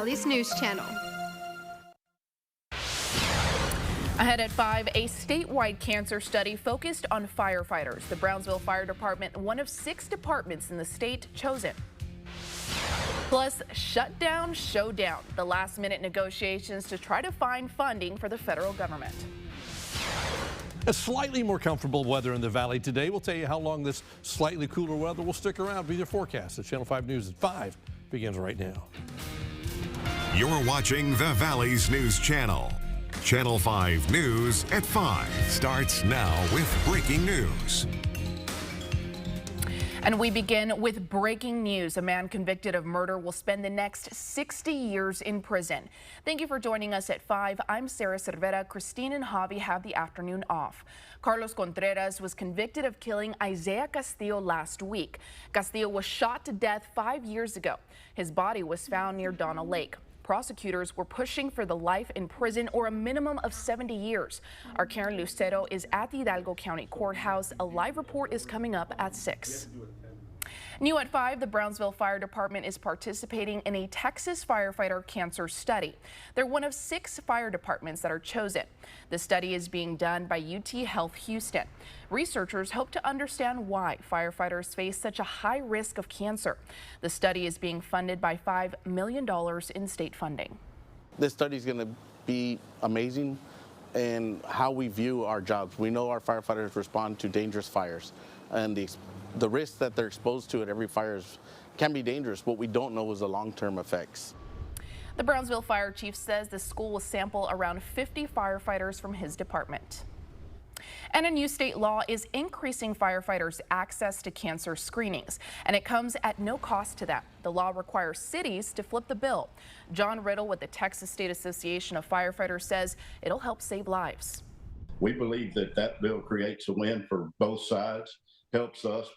Valley's news channel. Ahead at 5, a statewide cancer study focused on firefighters. The Brownsville Fire Department, one of 6 departments in the state chosen. Plus, shutdown showdown, the last-minute negotiations to try to find funding for the federal government. A slightly more comfortable weather in the valley today. We'll tell you how long this slightly cooler weather will stick around. Be your forecast at Channel 5 News at 5 begins right now. You're watching the Valley's News Channel. Channel 5 News at 5 starts now with breaking news. And we begin with breaking news. A man convicted of murder will spend the next 60 years in prison. Thank you for joining us at 5. I'm Sarah Cervera. Christine and Javi have the afternoon off. Carlos Contreras was convicted of killing Isaiah Castillo last week. Castillo was shot to death 5 years ago. His body was found near Donna Lake. Prosecutors were pushing for the life in prison or a minimum of 70 years. Our Karen Lucero is at the Hidalgo County Courthouse. A live report is coming up at 6. New at 5, the Brownsville Fire Department is participating in a Texas firefighter cancer study. They're one of 6 fire departments that are chosen. The study is being done by UT Health Houston. Researchers hope to understand why firefighters face such a high risk of cancer. The study is being funded by $5 million in state funding. This study is going to be amazing in how we view our jobs. We know our firefighters respond to dangerous fires, and the risks that they're exposed to at every fire can be dangerous. What we don't know is the long-term effects. The Brownsville Fire Chief says the school will sample around 50 firefighters from his department. And a new state law is increasing firefighters' access to cancer screenings, and it comes at no cost to them. The law requires cities to flip the bill. John Riddle with the Texas State Association of Firefighters says it'll help save lives. We believe that that bill creates a win for both sides, helps us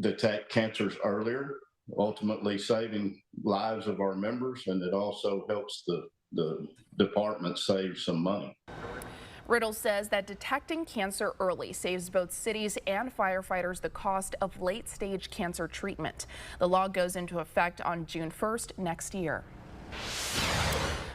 detect cancers earlier, ultimately saving lives of our members, and it also helps the department save some money. Riddle says that detecting cancer early saves both cities and firefighters the cost of late-stage cancer treatment. The law goes into effect on June 1st next year.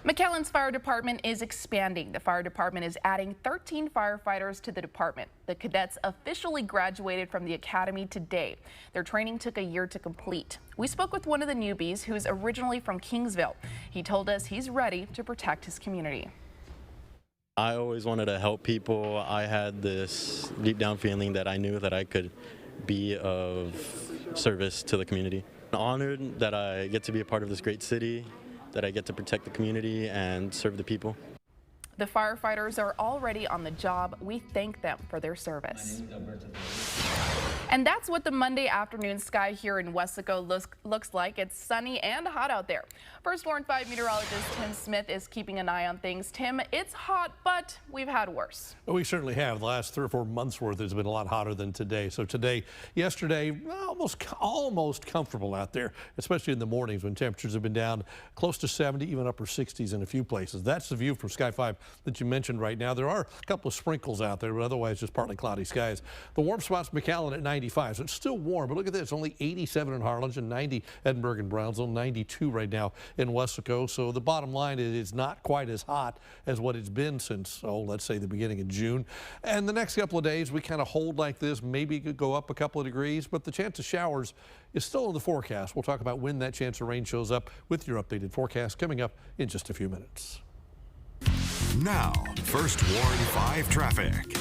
McAllen's fire department is expanding. The fire department is adding 13 firefighters to the department. The cadets officially graduated from the academy today. Their training took a year to complete. We spoke with one of the newbies who's originally from Kingsville. He told us he's ready to protect his community. I always wanted to help people. I had this deep down feeling that I knew that I could be of service to the community. I'm honored that I get to be a part of this great city, that I get to protect the community and serve the people. The firefighters are already on the job. We thank them for their service. And that's what the Monday afternoon sky here in Weslaco looks like. It's sunny and hot out there. First Warn 5 meteorologist Tim Smith is keeping an eye on things. Tim, it's hot, but we've had worse. Well, we certainly have. The last 3 or 4 months worth has been a lot hotter than today. So yesterday, almost comfortable out there, especially in the mornings when temperatures have been down close to 70, even upper 60s in a few places. That's the view from Sky 5 that you mentioned right now. There are a couple of sprinkles out there, but otherwise just partly cloudy skies. The warm spot's McAllen at 95, so it's still warm, but look at this, only 87 in Harlingen, 90 Edinburgh and Brownsville, 92 right now in Weslaco. So the bottom line is it's not quite as hot as what it's been since, let's say the beginning of June. And the next couple of days we kind of hold like this. Maybe it could go up a couple of degrees, but the chance of showers is still in the forecast. We'll talk about when that chance of rain shows up with your updated forecast coming up in just a few minutes. Now, First Warn 5 traffic.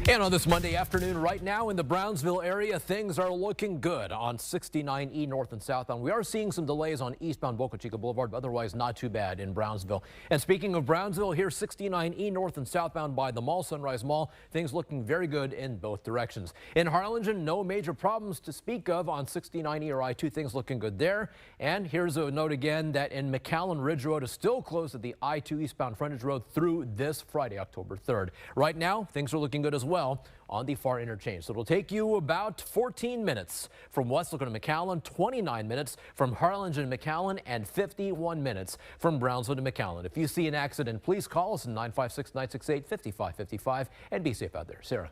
And on this Monday afternoon, right now in the Brownsville area, things are looking good on 69E north and southbound. We are seeing some delays on eastbound Boca Chica Boulevard, but otherwise not too bad in Brownsville. And speaking of Brownsville, here's 69E north and southbound by the mall, Sunrise Mall. Things looking very good in both directions. In Harlingen, no major problems to speak of on 69E or I-2. Things looking good there. And here's a note again that in McAllen, Ridge Road is still closed at the I-2 eastbound frontage road through this Friday, October 3rd. Right now, things are looking good as well on the far interchange. So it'll take you about 14 minutes from Weslaco to McAllen, 29 minutes from Harlingen to McAllen, and 51 minutes from Brownsville to McAllen. If you see an accident, please call us at 956-968-5555 and be safe out there. Sarah.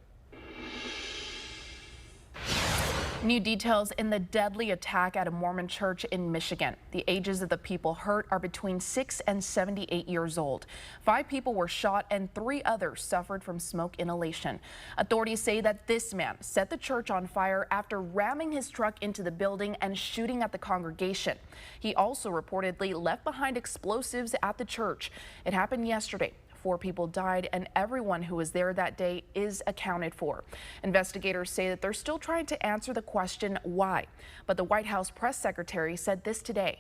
New details in the deadly attack at a Mormon church in Michigan. The ages of the people hurt are between 6 and 78 years old. 5 people were shot and 3 others suffered from smoke inhalation. Authorities say that this man set the church on fire after ramming his truck into the building and shooting at the congregation. He also reportedly left behind explosives at the church. It happened yesterday. 4 people died and everyone who was there that day is accounted for. Investigators say that they're still trying to answer the question why. But the White House press secretary said this today.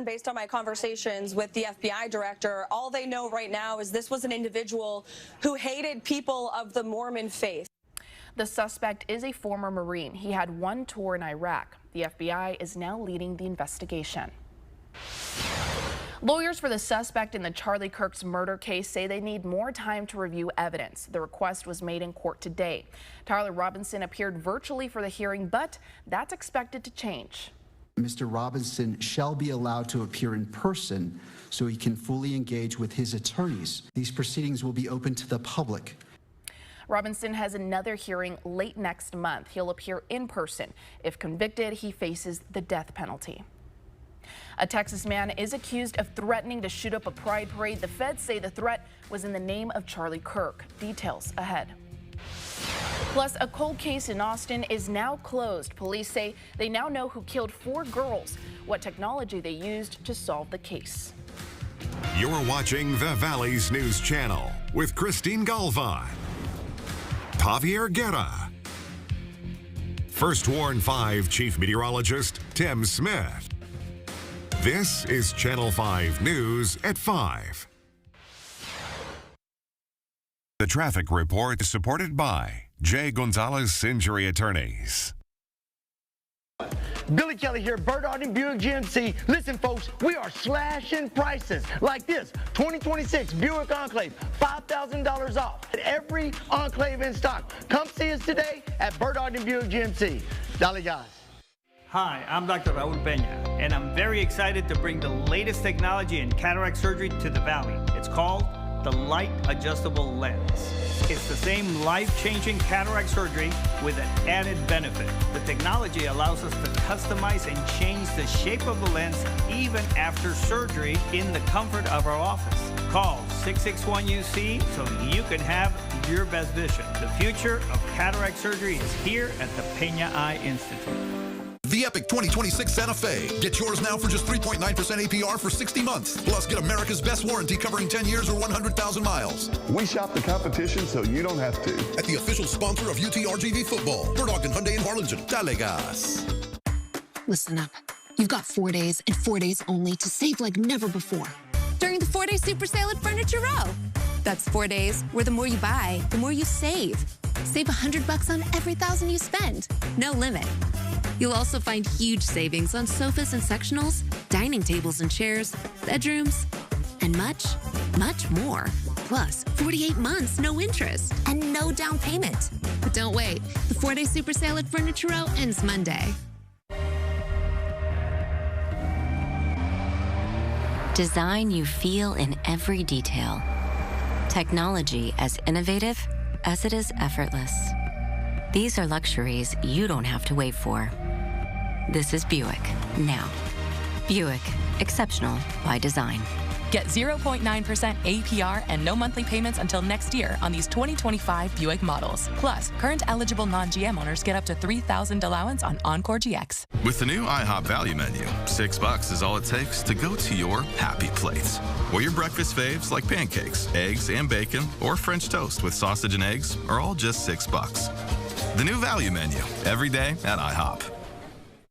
Based on my conversations with the FBI director, all they know right now is this was an individual who hated people of the Mormon faith. The suspect is a former Marine. He had 1 tour in Iraq. The FBI is now leading the investigation. Lawyers for the suspect in the Charlie Kirk's murder case say they need more time to review evidence. The request was made in court today. Tyler Robinson appeared virtually for the hearing, but that's expected to change. Mr. Robinson shall be allowed to appear in person so he can fully engage with his attorneys. These proceedings will be open to the public. Robinson has another hearing late next month. He'll appear in person. If convicted, he faces the death penalty. A Texas man is accused of threatening to shoot up a pride parade. The feds say the threat was in the name of Charlie Kirk. Details ahead. Plus, a cold case in Austin is now closed. Police say they now know who killed 4 girls, what technology they used to solve the case. You're watching the Valley's News Channel with Christine Galvan, Javier Guerra, First Warn 5 Chief Meteorologist Tim Smith. This is Channel 5 News at 5. The traffic report is supported by J. Gonzalez Injury Attorneys. Billy Kelly here, Bird Arden Buick GMC. Listen, folks, we are slashing prices like this. 2026 Buick Enclave, $5,000 off at every Enclave in stock. Come see us today at Bird Arden Buick GMC. Dale, guys. Hi, I'm Dr. Raul Peña, and I'm very excited to bring the latest technology in cataract surgery to the Valley. It's called the Light Adjustable Lens. It's the same life-changing cataract surgery with an added benefit. The technology allows us to customize and change the shape of the lens even after surgery in the comfort of our office. Call 661-UC so you can have your best vision. The future of cataract surgery is here at the Peña Eye Institute. The Epic 2026 Santa Fe. Get yours now for just 3.9% APR for 60 months. Plus, get America's best warranty covering 10 years or 100,000 miles. We shop the competition so you don't have to. At the official sponsor of UTRGV football, Bird Ogden Hyundai in Harlingen. Dale gas. Listen up. You've got 4 days and 4 days only to save like never before. During the 4-day super sale at Furniture Row. That's 4 days where the more you buy, the more you save. Save $100 on every $1,000 you spend. No limit. You'll also find huge savings on sofas and sectionals, dining tables and chairs, bedrooms, and much, much more. Plus, 48 months, no interest, and no down payment. But don't wait. The 4-day super sale at Furniture Row ends Monday. Design you feel in every detail. Technology as innovative as it is effortless. These are luxuries you don't have to wait for. This is Buick, now. Buick, exceptional by design. Get 0.9% APR and no monthly payments until next year on these 2025 Buick models. Plus, current eligible non-GM owners get up to $3,000 allowance on Encore GX. With the new IHOP value menu, $6 is all it takes to go to your happy place. Or your breakfast faves like pancakes, eggs and bacon, or French toast with sausage and eggs are all just $6. The new value menu, every day at IHOP.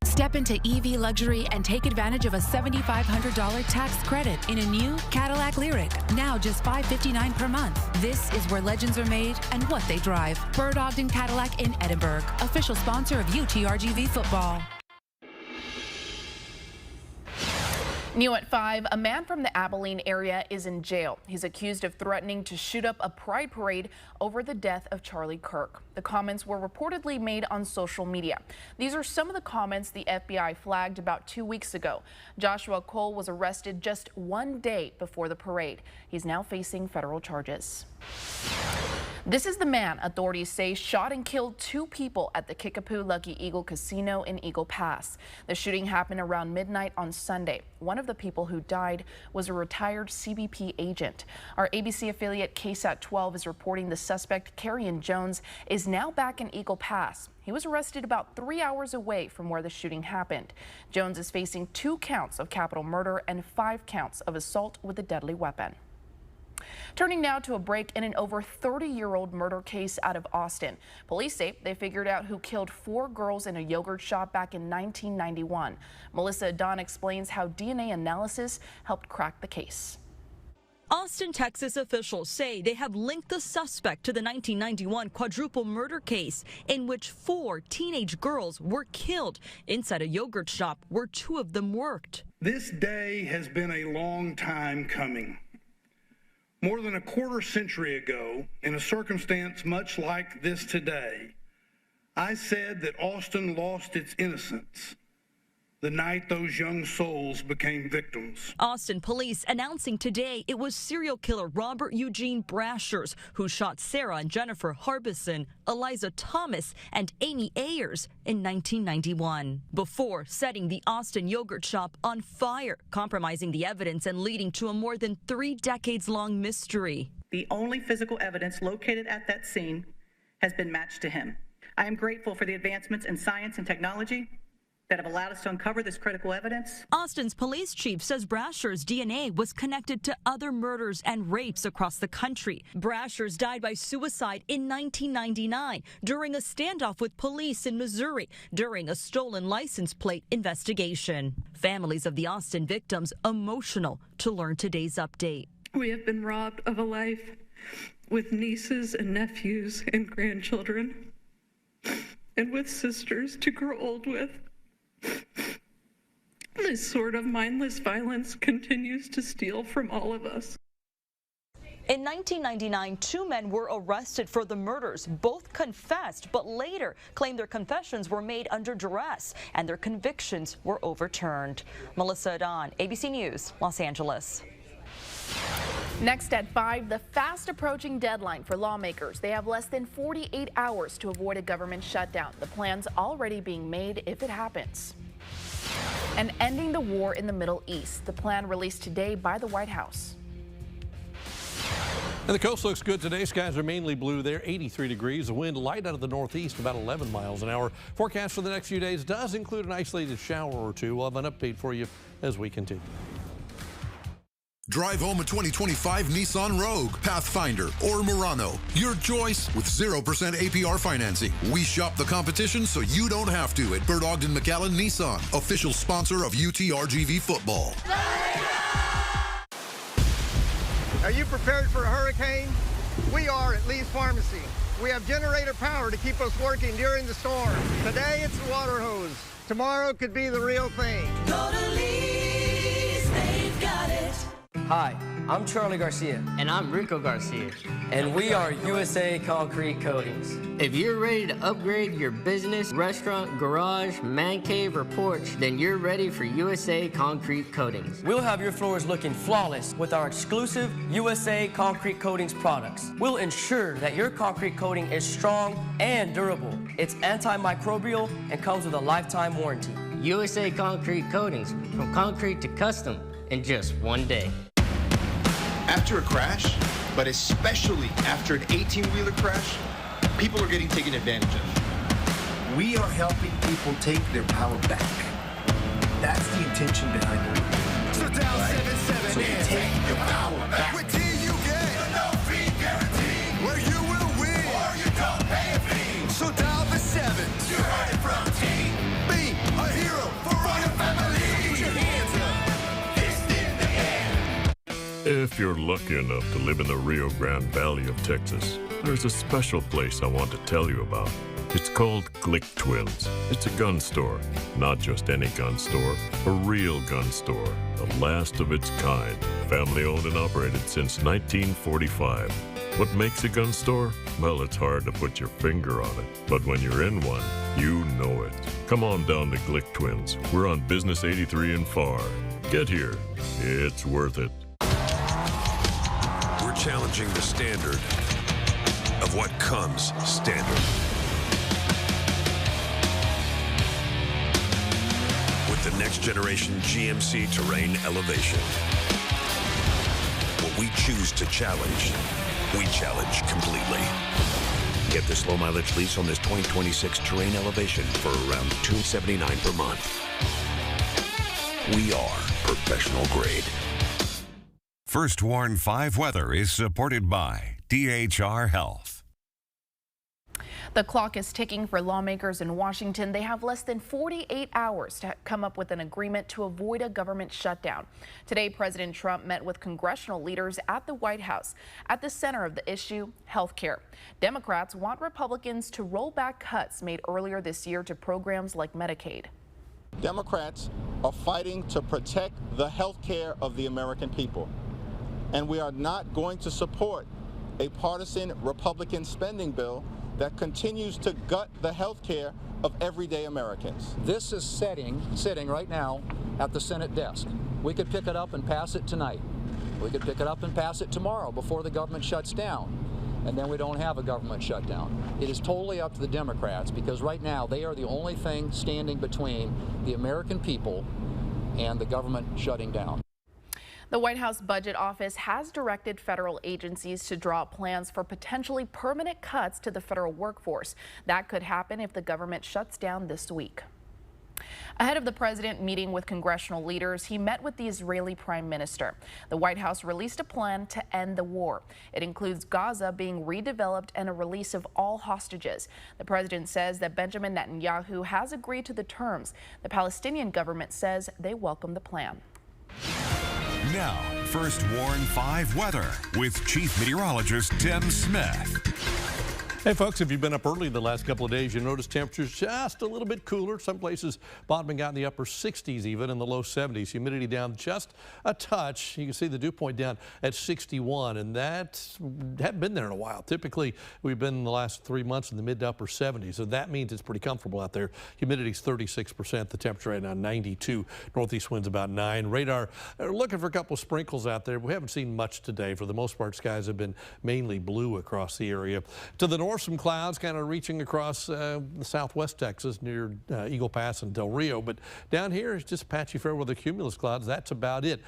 Step into EV luxury and take advantage of a $7,500 tax credit in a new Cadillac Lyriq, now just $559 per month. This is where legends are made and what they drive. Bird Ogden Cadillac in Edinburgh, official sponsor of UTRGV football. New at 5, a man from the Abilene area is in jail. He's accused of threatening to shoot up a pride parade over the death of Charlie Kirk. The comments were reportedly made on social media. These are some of the comments the FBI flagged about 2 weeks ago. Joshua Cole was arrested just 1 day before the parade. He's now facing federal charges. This is the man authorities say shot and killed 2 people at the Kickapoo Lucky Eagle Casino in Eagle Pass. The shooting happened around midnight on Sunday. One of the people who died was a retired CBP agent. Our ABC affiliate KSAT 12 is reporting the suspect, Carrion Jones, is now back in Eagle Pass. He was arrested about 3 hours away from where the shooting happened. Jones is facing 2 counts of capital murder and 5 counts of assault with a deadly weapon. Turning now to a break in an over 30-year-old murder case out of Austin. Police say they figured out who killed 4 girls in a yogurt shop back in 1991. Melissa Don explains how DNA analysis helped crack the case. Austin, Texas officials say they have linked the suspect to the 1991 quadruple murder case in which 4 teenage girls were killed inside a yogurt shop where 2 of them worked. This day has been a long time coming. More than a quarter century ago, in a circumstance much like this today, I said that Austin lost its innocence the night those young souls became victims. Austin police announcing today it was serial killer Robert Eugene Brashers who shot Sarah and Jennifer Harbison, Eliza Thomas, and Amy Ayers in 1991 before setting the Austin yogurt shop on fire, compromising the evidence and leading to a more than 3 decades-long mystery. The only physical evidence located at that scene has been matched to him. I am grateful for the advancements in science and technology that have allowed us to uncover this critical evidence. Austin's police chief says Brasher's DNA was connected to other murders and rapes across the country. Brasher's died by suicide in 1999 during a standoff with police in Missouri during a stolen license plate investigation. Families of the Austin victims emotional to learn today's update. We have been robbed of a life with nieces and nephews and grandchildren, and with sisters to grow old with. This sort of mindless violence continues to steal from all of us. In 1999, 2 men were arrested for the murders. Both confessed, but later claimed their confessions were made under duress and their convictions were overturned. Melissa Don, ABC News, Los Angeles. Next at 5, the fast approaching deadline for lawmakers. They have less than 48 hours to avoid a government shutdown. The plan's already being made if it happens. And ending the war in the Middle East, the plan released today by the White House. And the coast looks good today. Skies are mainly blue there, 83 degrees. The wind light out of the northeast, about 11 miles an hour. Forecast for the next few days does include an isolated shower or 2. We'll have an update for you as we continue. Drive home a 2025 Nissan Rogue, Pathfinder, or Murano. Your choice with 0% APR financing. We shop the competition so you don't have to at Bert Ogden McAllen Nissan, official sponsor of UTRGV football. Are you prepared for a hurricane? We are at Lee's Pharmacy. We have generator power to keep us working during the storm. Today it's the water hose. Tomorrow could be the real thing. Go to Lee's, they've got it. Hi, I'm Charlie Garcia. And I'm Rico Garcia. And we are USA Concrete Coatings. If you're ready to upgrade your business, restaurant, garage, man cave, or porch, then you're ready for USA Concrete Coatings. We'll have your floors looking flawless with our exclusive USA Concrete Coatings products. We'll ensure that your concrete coating is strong and durable. It's antimicrobial and comes with a lifetime warranty. USA Concrete Coatings, from concrete to custom in just one day. After a crash, but especially after an 18-wheeler crash, people are getting taken advantage of. We are helping people take their power back. That's the intention behind it. So dial 77 so and take your power back. With T you get a no-fee guarantee, where you will win or you don't pay a fee. So dial the 7. You heard it from T. Be a hero for all your family. Put your hands up, fist in the air. If you're lucky enough to live in the Rio Grande Valley of Texas, there's a special place I want to tell you about. It's called Glick Twins. It's a gun store. Not just any gun store, a real gun store. The last of its kind. Family owned and operated since 1945. What makes a gun store? Well, it's hard to put your finger on it. But when you're in one, you know it. Come on down to Glick Twins. We're on Business 83 and Far. Get here. It's worth it. We're challenging the standard. of what comes standard. With the next generation GMC Terrain Elevation. What we choose to challenge, we challenge completely. Get this low mileage lease on this 2026 Terrain Elevation for around $279 per month. We are professional grade. First Warn 5 weather is supported by DHR Health. The clock is ticking for lawmakers in Washington. They have less than 48 hours to come up with an agreement to avoid a government shutdown. Today, President Trump met with congressional leaders at the White House. At the center of the issue, health care. Democrats want Republicans to roll back cuts made earlier this year to programs like Medicaid. Democrats are fighting to protect the health care of the American people. And we are not going to support a partisan Republican spending bill that continues to gut the health care of everyday Americans. This is sitting right now at the Senate desk. We could pick it up and pass it tonight. We could pick it up and pass it tomorrow before the government shuts down. And then we don't have a government shutdown. It is totally up to the Democrats because right now they are the only thing standing between the American people and the government shutting down. The White House Budget Office has directed federal agencies to draw up plans for potentially permanent cuts to the federal workforce. That could happen if the government shuts down this week. Ahead of the president meeting with congressional leaders, he met with the Israeli prime minister. The White House released a plan to end the war. It includes Gaza being redeveloped and a release of all hostages. The president says that Benjamin Netanyahu has agreed to the terms. The Palestinian government says they welcome the plan. Now, First Warn 5 weather with Chief Meteorologist Tim Smith. Hey folks, if you've been up early the last couple of days, you notice temperatures just a little bit cooler. Some places bottoming out in the upper 60s, even in the low 70s. Humidity down just a touch. You can see the dew point down at 61, and that hadn't been there in a while. Typically, we've been in the last 3 months in the mid to upper 70s, so that means it's pretty comfortable out there. Humidity's 36%. The temperature right now 92. Northeast winds about 9. Radar looking for a couple of sprinkles out there. We haven't seen much today. For the most part, skies have been mainly blue across the area. To the north, some clouds kind of reaching across the southwest Texas near Eagle Pass and Del Rio, but down here it's just patchy fair weather cumulus clouds. That's about it.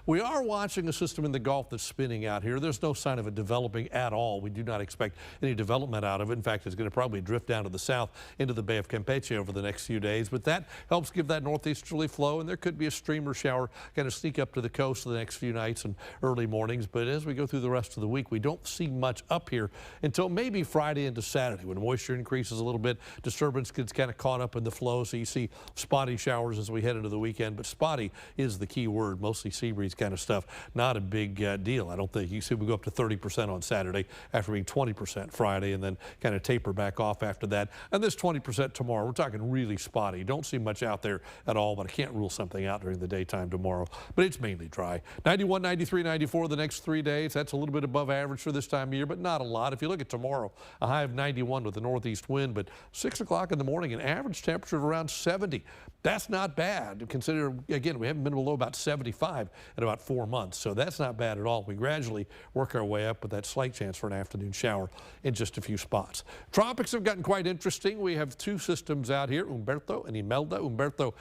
We are watching a system in the Gulf that's spinning out here. There's no sign of it developing at all. We do not expect any development out of it. In fact, it's going to probably drift down to the south into the Bay of Campeche over the next few days, but that helps give that northeasterly flow, and there could be a streamer shower kind of sneak up to the coast for the next few nights and early mornings. But as we go through the rest of the week, we don't see much up here until maybe Friday into Saturday when moisture increases a little bit. Disturbance gets kind of caught up in the flow, so you see spotty showers as we head into the weekend. But spotty is the key word. Mostly sea breeze kind of stuff. Not a big deal, I don't think. You see we go up to 30% on Saturday after being 20% Friday, and then kind of taper back off after that. And this 20% tomorrow, we're talking really spotty. Don't see much out there at all, but I can't rule something out during the daytime tomorrow. But it's mainly dry. 91, 93, 94 the next 3 days. That's a little bit above average for this time of year, but not a lot. If you look at tomorrow, a high of 91 with a northeast wind, but 6 o'clock in the morning, an average temperature of around 70. That's not bad. Consider, again, we haven't been below about 75 in about 4 months, so that's not bad at all. We gradually work our way up with that slight chance for an afternoon shower in just a few spots. Tropics have gotten quite interesting. We have two systems out here, Humberto and Imelda. Humberto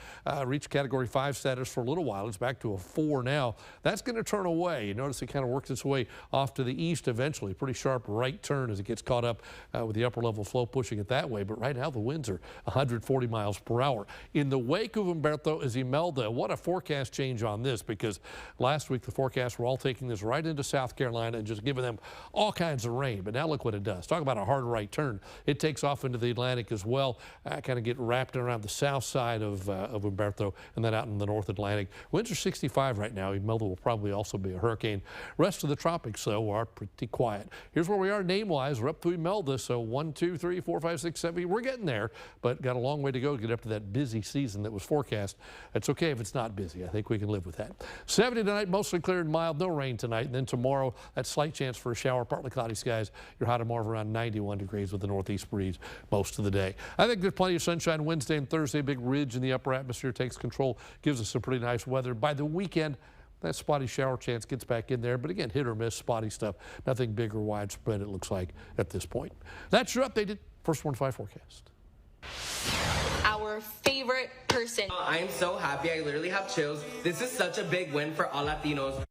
reached Category 5 status for a little while. It's back to a 4 now. That's going to turn away. You notice it kind of works its way off to the east eventually. Pretty sharp right turn as it gets caught up with the upper level flow pushing it that way. But right now the winds are 140 miles per hour. In the wake of Humberto is Imelda. What a forecast change on this, because last week the forecasts were all taking this right into South Carolina and just giving them all kinds of rain. But now look what it does. Talk about a hard right turn. It takes off into the Atlantic as well, kind of get wrapped around the south side of Humberto and then out in the North Atlantic. Winds are 65 right now. Imelda will probably also be a hurricane. Rest of the tropics, though, are pretty quiet. Here's where we are name-wise. We're up to Imelda, so 1, 2, 3, 4, 5, 6, 7. We're getting there, but got a long way to go to get up to that busy season that was forecast. It's okay if it's not busy. I think we can live with that. 70 tonight, mostly clear and mild. No rain tonight. And then tomorrow, that slight chance for a shower, partly cloudy skies. Your high tomorrow of around 91 degrees with the northeast breeze most of the day. I think there's plenty of sunshine Wednesday and Thursday. Big ridge in the upper atmosphere takes control, gives us some pretty nice weather. By the weekend, that spotty shower chance gets back in there. But again, hit or miss, spotty stuff. Nothing big or widespread, it looks like, at this point. That's your updated First Warn 5 forecast. Our favorite person. I'm so happy. I literally have chills. This is such a big win for all Latinos.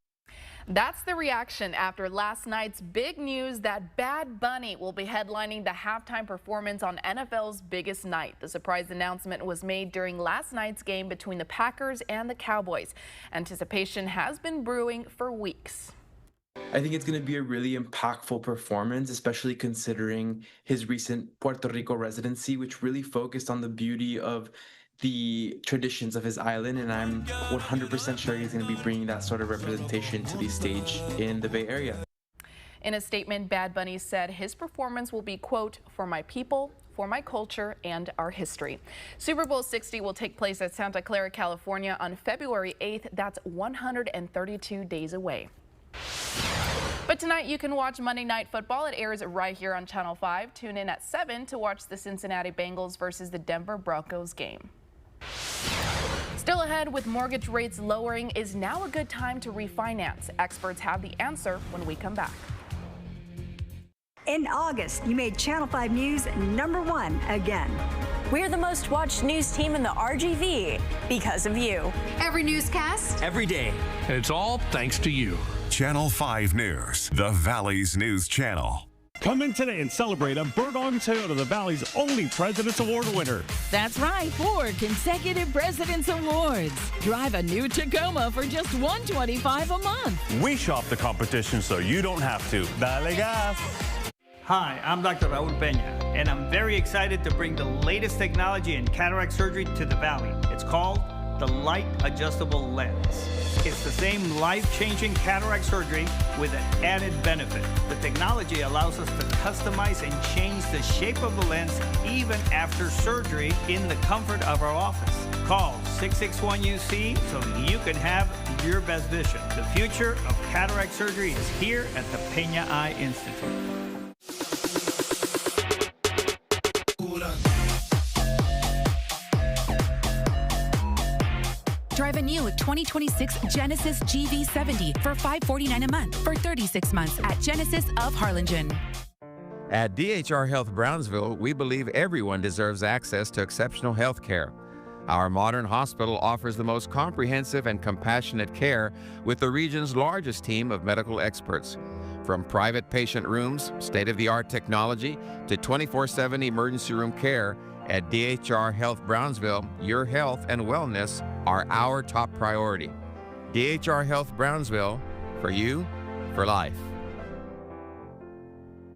That's the reaction after last night's big news that Bad Bunny will be headlining the halftime performance on NFL's biggest night. The surprise announcement was made during last night's game between the Packers and the Cowboys. Anticipation has been brewing for weeks. I think it's going to be a really impactful performance, especially considering his recent Puerto Rico residency, which really focused on the beauty of the traditions of his island, and I'm 100% sure he's going to be bringing that sort of representation to the stage in the Bay Area. In a statement, Bad Bunny said his performance will be, quote, for my people, for my culture, and our history. Super Bowl 60 will take place at Santa Clara, California on February 8th. That's 132 days away. But tonight you can watch Monday Night Football. It airs right here on Channel 5. Tune in at 7 to watch the Cincinnati Bengals versus the Denver Broncos game. Still ahead with mortgage rates lowering, is now a good time to refinance? Experts have the answer when we come back. In August, you made Channel 5 News #1 again. We're the most watched news team in the RGV because of you. Every newscast, every day. And it's all thanks to you. Channel 5 News, the Valley's news channel. Come in today and celebrate a Bird-Ogden Toyota, the Valley's only President's Award winner. That's right, 4 consecutive President's Awards. Drive a new Tacoma for just $125 a month. We shop the competition so you don't have to. Dale gas. Hi, I'm Dr. Raul Peña, and I'm very excited to bring the latest technology in cataract surgery to the Valley. It's called the Light Adjustable Lens. It's the same life-changing cataract surgery with an added benefit. The technology allows us to customize and change the shape of the lens even after surgery in the comfort of our office. Call 661-UC so you can have your best vision. The future of cataract surgery is here at the Peña Eye Institute. Drive a new 2026 Genesis GV70 for $549 a month for 36 months at Genesis of Harlingen. At DHR Health Brownsville, we believe everyone deserves access to exceptional health care. Our modern hospital offers the most comprehensive and compassionate care with the region's largest team of medical experts. From private patient rooms, state-of-the-art technology, to 24/7 emergency room care, at DHR Health Brownsville, your health and wellness are our top priority. DHR Health Brownsville, for you, for life.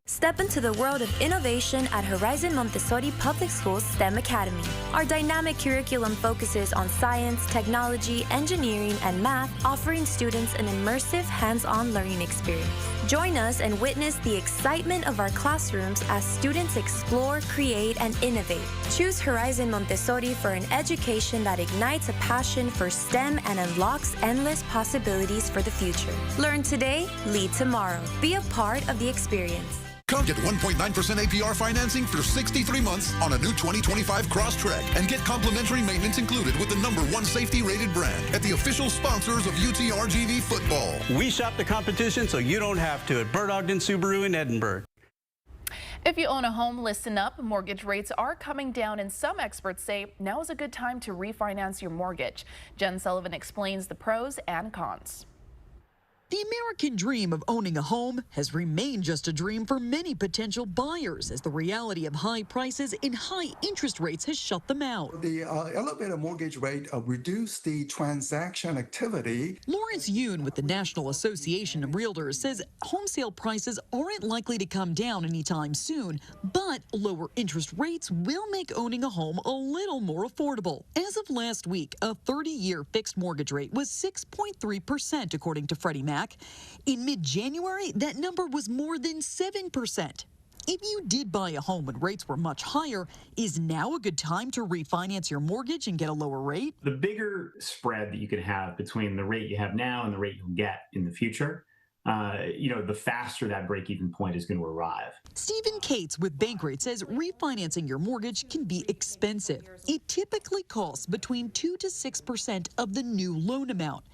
Step into the world of innovation at Horizon Montessori Public Schools STEM Academy. Our dynamic curriculum focuses on science, technology, engineering, and math, offering students an immersive, hands-on learning experience. Join us and witness the excitement of our classrooms as students explore, create, and innovate. Choose Horizon Montessori for an education that ignites a passion for STEM and unlocks endless possibilities for the future. Learn today, lead tomorrow. Be a part of the experience. Come get 1.9% APR financing for 63 months on a new 2025 Crosstrek and get complimentary maintenance included with the #1 safety-rated brand at the official sponsors of UTRGV football. We shop the competition so you don't have to at Bird-Ogden Subaru in Edinburgh. If you own a home, listen up. Mortgage rates are coming down, and some experts say now is a good time to refinance your mortgage. Jen Sullivan explains the pros and cons. The American dream of owning a home has remained just a dream for many potential buyers as the reality of high prices and high interest rates has shut them out. The elevated mortgage rate reduced the transaction activity. Lawrence Yoon with the National Association of Realtors says home sale prices aren't likely to come down anytime soon, but lower interest rates will make owning a home a little more affordable. As of last week, a 30-year fixed mortgage rate was 6.3% according to Freddie Mac. In mid-January, that number was more than 7%. If you did buy a home when rates were much higher, is now a good time to refinance your mortgage and get a lower rate? The bigger spread that you can have between the rate you have now and the rate you'll get in the future, the faster that break-even point is going to arrive. Stephen Cates with Bankrate says refinancing your mortgage can be expensive. It typically costs between 2 to 6% of the new loan amount.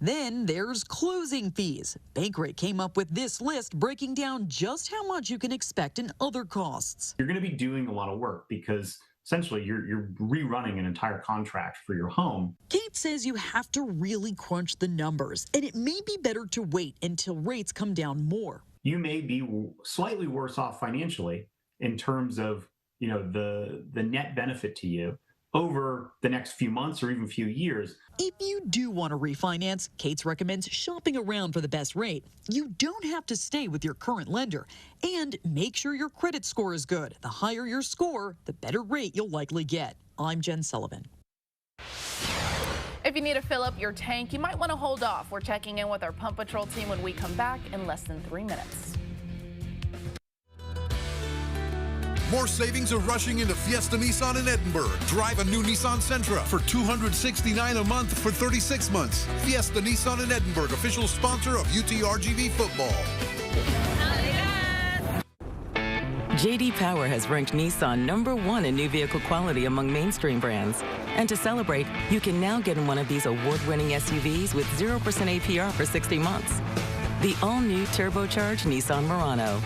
Then there's closing fees. Bankrate came up with this list breaking down just how much you can expect in other costs. You're going to be doing a lot of work because essentially you're rerunning an entire contract for your home. Kate says you have to really crunch the numbers, and it may be better to wait until rates come down more. You may be slightly worse off financially in terms of, the net benefit to you over the next few months or even few years. If you do want to refinance, Kate recommends shopping around for the best rate. You don't have to stay with your current lender. And make sure your credit score is good. The higher your score, the better rate you'll likely get. I'm Jen Sullivan. If you need to fill up your tank, you might want to hold off. We're checking in with our Pump Patrol team when we come back in less than 3 minutes. More savings are rushing into Fiesta Nissan in Edinburgh. Drive a new Nissan Sentra for $269 a month for 36 months. Fiesta Nissan in Edinburgh, official sponsor of UTRGV football. J.D. Power has ranked Nissan #1 in new vehicle quality among mainstream brands. And to celebrate, you can now get in one of these award-winning SUVs with 0% APR for 60 months. The all-new turbocharged Nissan Murano,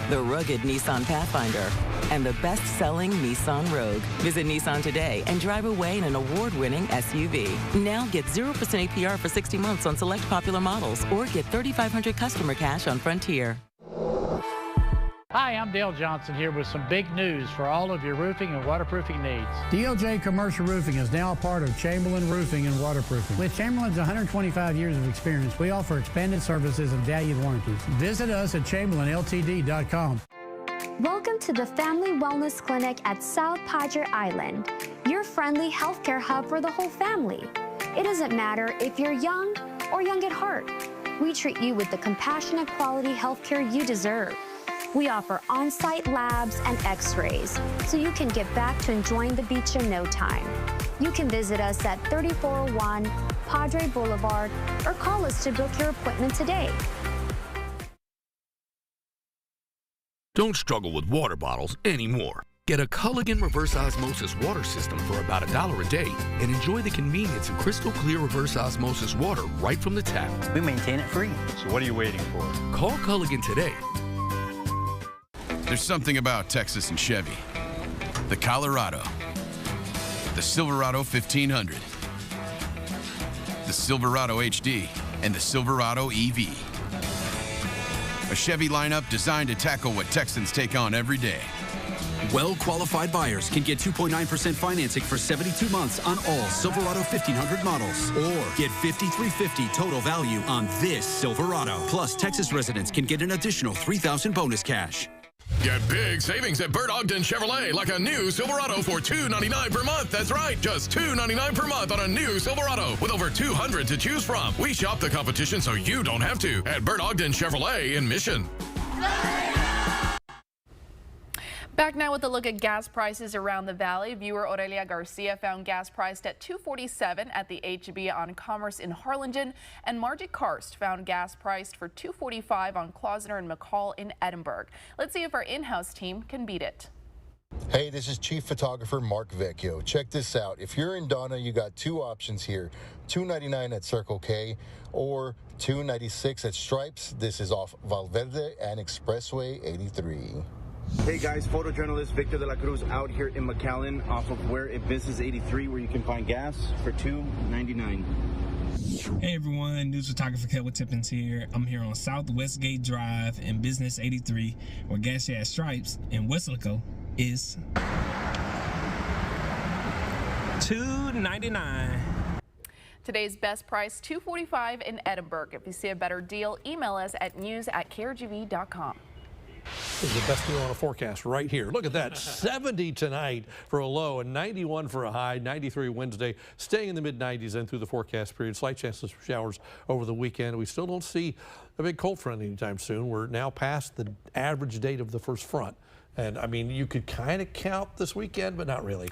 the rugged Nissan Pathfinder, and the best-selling Nissan Rogue. Visit Nissan today and drive away in an award-winning SUV. Now get 0% APR for 60 months on select popular models or get $3,500 customer cash on Frontier. Hi, I'm Dale Johnson here with some big news for all of your roofing and waterproofing needs. DLJ Commercial Roofing is now a part of Chamberlain Roofing and Waterproofing. With Chamberlain's 125 years of experience, we offer expanded services and valued warranties. Visit us at chamberlainltd.com. Welcome to the Family Wellness Clinic at South Padre Island, your friendly healthcare hub for the whole family. It doesn't matter if you're young or young at heart. We treat you with the compassionate quality healthcare you deserve. We offer on-site labs and x-rays, so you can get back to enjoying the beach in no time. You can visit us at 3401 Padre Boulevard or call us to book your appointment today. Don't struggle with water bottles anymore. Get a Culligan reverse osmosis water system for about $1 a day and enjoy the convenience of crystal clear reverse osmosis water right from the tap. We maintain it free. So what are you waiting for? Call Culligan today. There's something about Texas and Chevy. The Colorado. The Silverado 1500. The Silverado HD and the Silverado EV. A Chevy lineup designed to tackle what Texans take on every day. Well-qualified buyers can get 2.9% financing for 72 months on all Silverado 1500 models. Or get $5,350 total value on this Silverado. Plus, Texas residents can get an additional $3,000 bonus cash. Get big savings at Bert Ogden Chevrolet, like a new Silverado for $299 per month. That's right, just $299 per month on a new Silverado with over 200 to choose from. We shop the competition so you don't have to at Bert Ogden Chevrolet in Mission. Back now with a look at gas prices around the valley. Viewer Aurelia Garcia found gas priced at $2.47 at the HB on Commerce in Harlingen, and Margie Karst found gas priced for $2.45 on Klausner and McCall in Edinburgh. Let's see if our in-house team can beat it. Hey, this is Chief Photographer Mark Vecchio. Check this out. If you're in Donna, you got two options here. $2.99 at Circle K or $2.96 at Stripes. This is off Valverde and Expressway 83. Hey guys, photojournalist Victor de la Cruz out here in McAllen off of where it Business 83, where you can find gas for $2.99. Hey everyone, news photographer Kelly Tippins here. I'm here on South Westgate Drive in Business 83, where gas at Stripes in Weslaco is $2.99. Today's best price, $2.45 in Edinburgh. If you see a better deal, email us at news@krgv.com. This is the best deal on a forecast right here. Look at that, 70 tonight for a low and 91 for a high, 93 Wednesday, staying in the mid-90s and through the forecast period. Slight chances for showers over the weekend. We still don't see a big cold front anytime soon. We're now past the average date of the first front. And I mean, you could kind of count this weekend, but not really.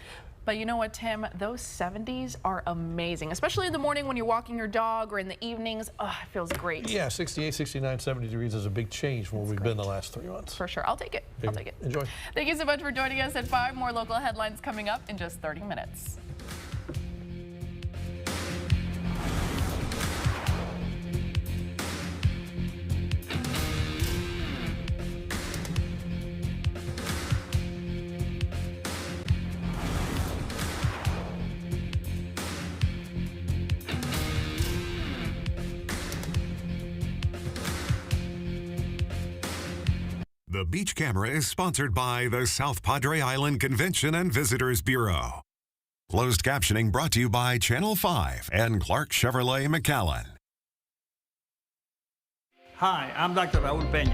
But you know what, Tim? Those 70s are amazing, especially in the morning when you're walking your dog or in the evenings. Oh, it feels great. Yeah, 68, 69, 70 degrees is a big change from where we've been the last 3 months. For sure. I'll take it. I'll take it. Enjoy. Thank you so much for joining us at 5. More local headlines coming up in just 30 minutes. The Beach Camera is sponsored by the South Padre Island Convention and Visitors Bureau. Closed captioning brought to you by Channel 5 and Clark Chevrolet McAllen. Hi, I'm Dr. Raul Peña.